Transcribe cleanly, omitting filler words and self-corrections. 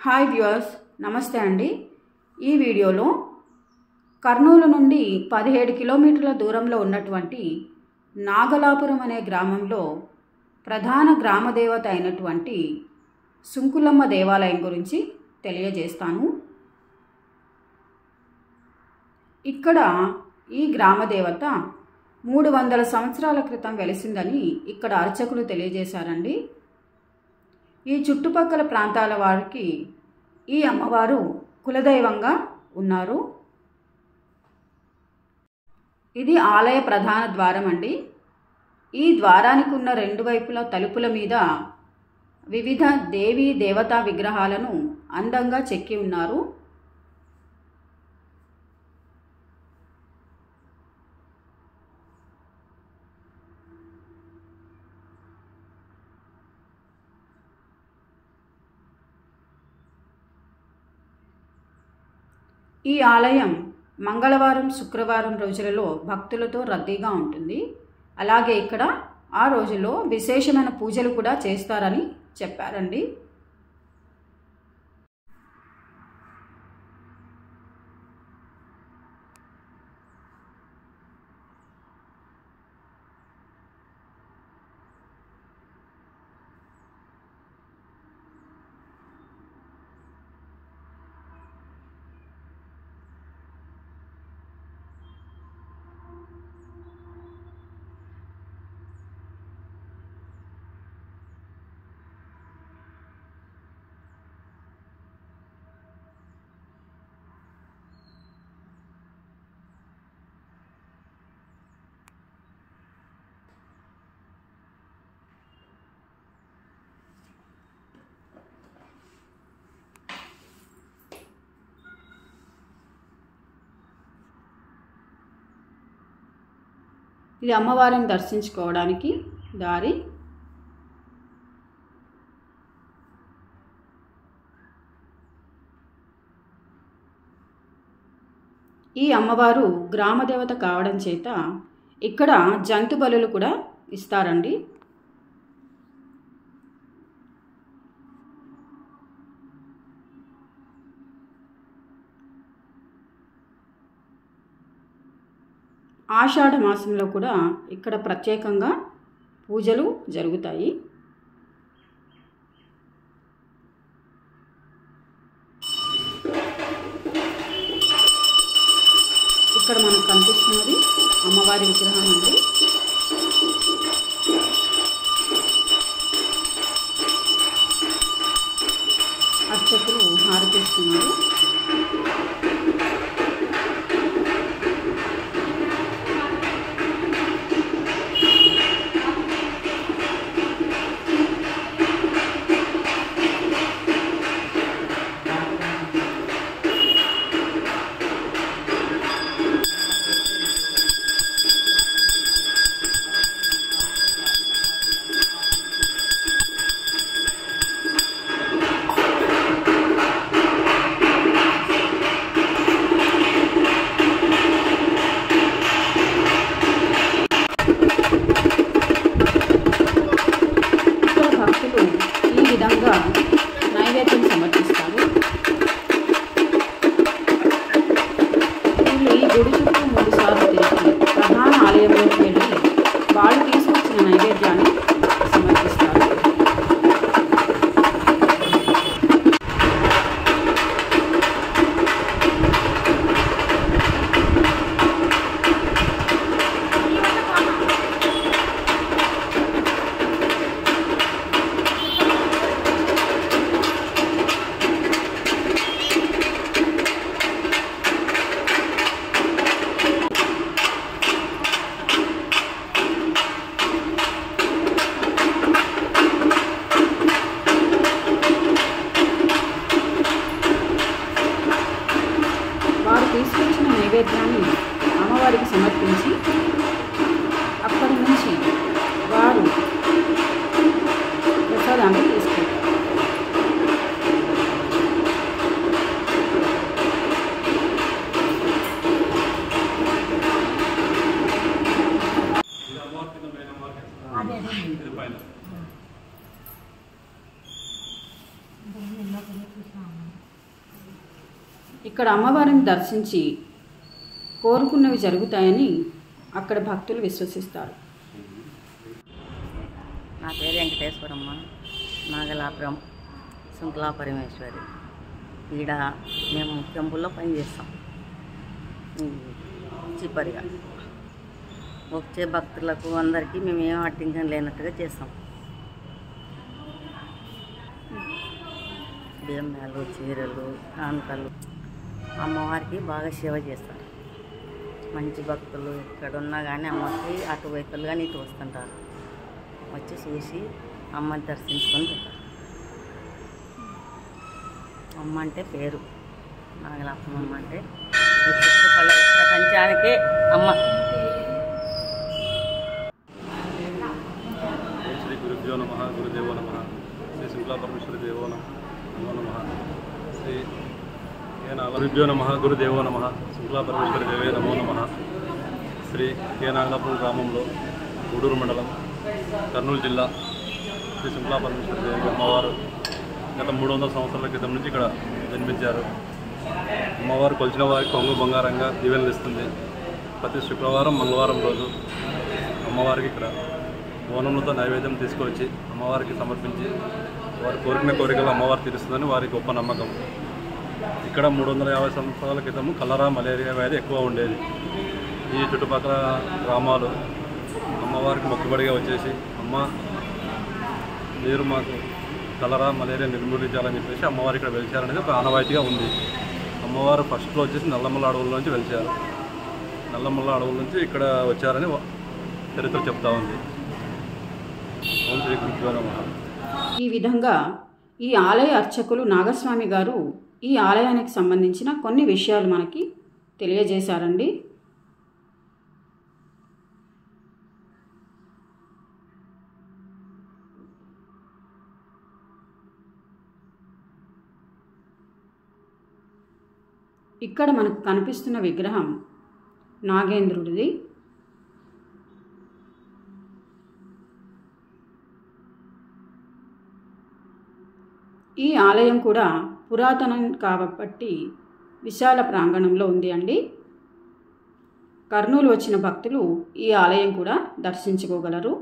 Hi viewers, నమస్తే అండి. ఈ వీడియోలో కర్నూలు నుండి 17 కిలోమీటర్ల దూరంలో ఉన్నటువంటి నాగలాపురం అనే గ్రామంలో ప్రధాన గ్రామదేవత అయినటువంటి సుంకులమ్మ దేవాలయం గురించి తెలియజేస్తాను. ఇక్కడ ఈ గ్రామదేవత 300 సంవత్సరాల క్రితం వెలిసిందని ఇక్కడ అర్చకులు తెలియజేశారండి. ఈ చుట్టుపక్కల ప్రాంతాల వారికి ఈ అమ్మవారు కులదైవంగా ఉన్నారు. ఇది ఆలయ ప్రధాన ద్వారం అండి. ఈ ద్వారానికి ఉన్న 2 వైపుల తలుపుల మీద వివిధ దేవీ దేవతా విగ్రహాలను అందంగా చెక్కి ఉన్నారు. ఈ ఆలయం మంగళవారం, శుక్రవారం రోజులలో భక్తులతో రద్దీగా ఉంటుంది. అలాగే ఇక్కడ ఆ రోజుల్లో విశేషమైన పూజలు కూడా చేస్తారని చెప్పారండి. ఇది అమ్మవారిని దర్శించుకోవడానికి దారి. ఈ అమ్మవారు గ్రామదేవత కావడం చేత ఇక్కడ జంతు బలులు కూడా ఇస్తారండి. ఆషాఢ మాసంలో కూడా ఇక్కడ ప్రత్యేకంగా పూజలు జరుగుతాయి. ఇక్కడ మనకు కనిపిస్తున్నది అమ్మవారి విగ్రహం అండి. అర్చకులు హారతిస్తున్నారు. ఇక్కడ అమ్మవారిని దర్శించి కోరుకున్నవి జరుగుతాయని అక్కడ భక్తులు విశ్వసిస్తారు. నా పేరు వెంకటేశ్వరమ్మ, నాగలాపురం శృంఖలా పరమేశ్వరి. ఈడ మేము టెంపుల్లో పనిచేస్తాం. చిప్పరిగా వచ్చే భక్తులకు అందరికీ మేము ఏం అడ్డంకం లేనట్టుగా చేస్తాం. బియ్యాలు, చీరలు, కానుకలు అమ్మవారికి బాగా సేవ చేస్తారు. మంచి భక్తులు ఎక్కడున్నా కానీ అమ్మకి అటువైపులు కానీ ఇటు వస్తుంటారు. వచ్చి చూసి అమ్మని దర్శించుకొని పోతారు. అమ్మ అంటే పేరు, నాగలాపురం అమ్మ అంటే ప్రపంచానికే అమ్మ. శ్రీ గురుభ్యో నమః, గురుదేవో నమః, శ్రీ శృంఖలా పరమేశ్వరి దేవో నమో నమః, శ్రీ గురుభ్యో నమః, గురుదేవో నమః, శృంఖలా పరమేశ్వరి దేవే నమో నమః. శ్రీ కే నాగలాపురం గ్రామంలో గూడూరు మండలం, కర్నూలు జిల్లా శ్రీ శృంఖలా పరమేశ్వరి దేవి అమ్మవారు గత 300 సంవత్సరాల క్రితం నుంచి ఇక్కడ జన్మించారు. అమ్మవారు కొలిచిన వారికి కొంగు బంగారంగా దీవెనలు ఇస్తుంది. ప్రతి శుక్రవారం, మంగళవారం రోజు అమ్మవారికి ఇక్కడ బోనములతో నైవేద్యం తీసుకొచ్చి అమ్మవారికి సమర్పించి వారు కోరిన కోరికలు అమ్మవారు తీరుస్తుందని వారి గొప్ప నమ్మకం. ఇక్కడ 350 సంవత్సరాల క్రితము కలరా, మలేరియా వ్యాధి ఎక్కువ ఉండేది. ఈ చుట్టుపక్కల గ్రామాలు అమ్మవారికి మొక్కుబడిగా వచ్చేసి, అమ్మ మీరు మాకు కలరా, మలేరియా నిర్మూలించాలని చెప్పేసి అమ్మవారు ఇక్కడ వెలిచారనేది ఒక ఆనవాయితీగా ఉంది. అమ్మవారు ఫస్ట్లో వచ్చేసి నల్లమల్ల అడవుల నుంచి వెలిచారు. నల్లమల్ల అడవుల నుంచి ఇక్కడ వచ్చారని చరిత్ర చెప్తా ఉంది. ఓం శ్రీ గురుభ్యో నమః. ఈ విధంగా ఈ ఆలయ అర్చకులు నాగస్వామి గారు ఈ ఆలయానికి సంబంధించిన కొన్ని విషయాలు మనకి తెలియజేశారండి. ఇక్కడ మనకు కనిపిస్తున్న విగ్రహం నాగేంద్రుడిది. ఈ ఆలయం కూడా పురాతనం కాబట్టి విశాల ప్రాంగణంలో ఉంది అండి. కర్నూలు వచ్చిన భక్తులు ఈ ఆలయం కూడా దర్శించుకోగలరు.